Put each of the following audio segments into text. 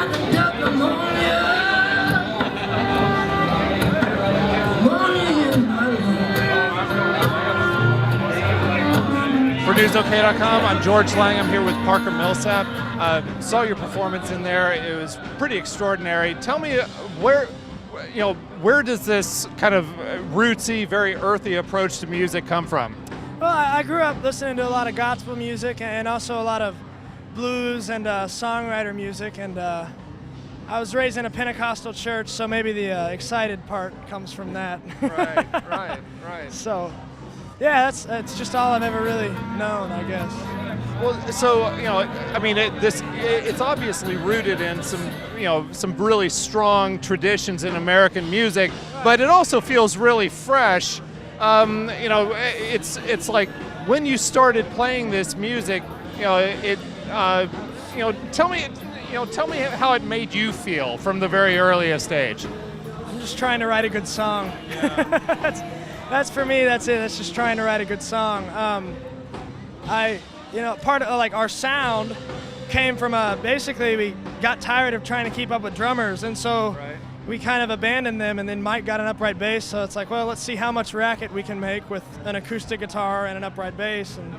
For NewsOK.com, I'm George Lang. I'm here with Parker Millsap. Saw your performance in there. It was pretty extraordinary. Tell me where does this kind of rootsy, very earthy approach to music come from? Well, I grew up listening to a lot of gospel music and also a lot of blues and songwriter music, and I was raised in a Pentecostal church, so maybe the excited part comes from that. Right. So, yeah, that's just all I've ever really known, I guess. Well, so I mean, it's obviously rooted in some really strong traditions in American music, but it also feels really fresh. It's like when you started playing this music, tell me how it made you feel from the very earliest age. I'm just trying to write a good song. That's for me. That's it. That's just trying to write a good song. Part of like our sound came from basically we got tired of trying to keep up with drummers, and so we kind of abandoned them. And then Mike got an upright bass, so it's like, well, let's see how much racket we can make with an acoustic guitar and an upright bass. And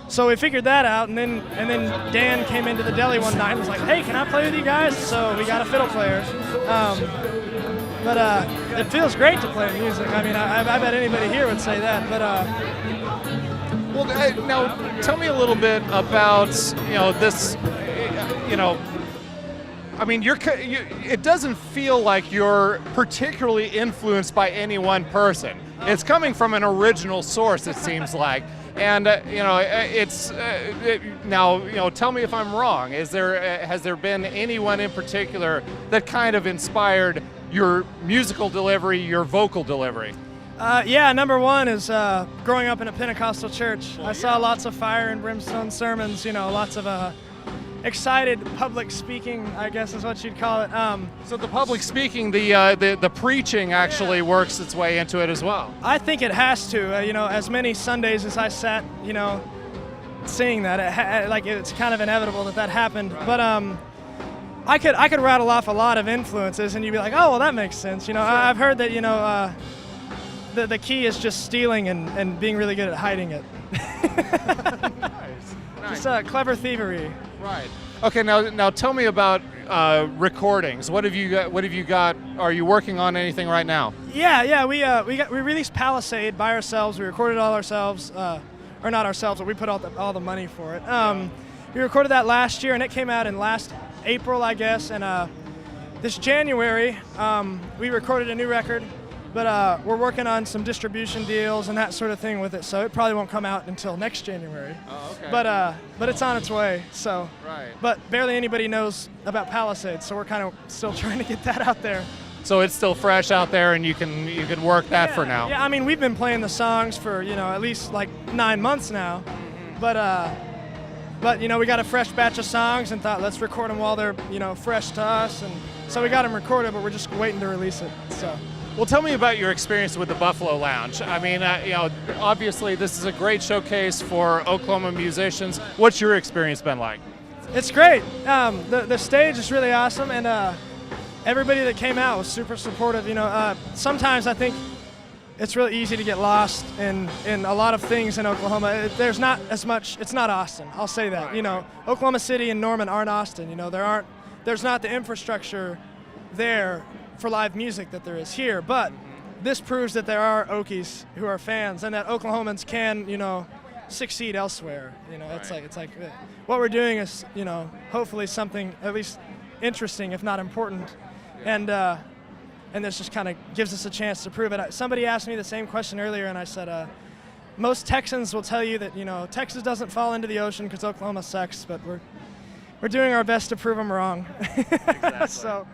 so we figured that out, and then Dan came into the deli one night and was like, hey, can I play with you guys? So we got a fiddle player. But it feels great to play music. I mean, I bet anybody here would say that. But well, now tell me a little bit about this. I mean, it doesn't feel like you're particularly influenced by any one person. It's coming from an original source, it seems like. And now tell me if I'm wrong. Has there been anyone in particular that kind of inspired your musical delivery, your vocal delivery? Yeah, number one is growing up in a Pentecostal church. I saw lots of fire and brimstone sermons. Lots of excited public speaking, I guess is what you'd call it. So the public speaking, the preaching actually works its way into it as well. I think it has to. As many Sundays as I sat, seeing that, it's kind of inevitable that happened. Right. But I could rattle off a lot of influences, and you'd be like, oh, well, that makes sense. Sure. I've heard that the key is just stealing and being really good at hiding it. Nice. Just clever thievery. Right. Okay. Now tell me about recordings. What have you got? Are you working on anything right now? Yeah. We released Palisade by ourselves. We recorded it all ourselves, or not ourselves, but we put all the money for it. We recorded that last year, and it came out in last April, I guess. And this January, we recorded a new record. But we're working on some distribution deals and that sort of thing with it, so it probably won't come out until next January. Oh, okay. But it's on its way. So. Right. But barely anybody knows about Palisade, so we're kind of still trying to get that out there. So it's still fresh out there, and you can work that for now. Yeah, I mean, we've been playing the songs for at least like 9 months now, but we got a fresh batch of songs and thought let's record them while they're fresh to us, and so we got them recorded, but we're just waiting to release it. So. Well, tell me about your experience with the Buffalo Lounge. I mean, obviously this is a great showcase for Oklahoma musicians. What's your experience been like? It's great. The stage is really awesome, and everybody that came out was super supportive. Sometimes I think it's really easy to get lost in a lot of things in Oklahoma. There's not as much. It's not Austin. I'll say that. Right. Oklahoma City and Norman aren't Austin. There's not the infrastructure there for live music that there is here, but this proves that there are Okies who are fans, and that Oklahomans can, succeed elsewhere. Right. It's like what we're doing is, hopefully something at least interesting, if not important, and this just kind of gives us a chance to prove it. Somebody asked me the same question earlier, and I said, most Texans will tell you that Texas doesn't fall into the ocean because Oklahoma sucks, but we're doing our best to prove them wrong. Exactly. So.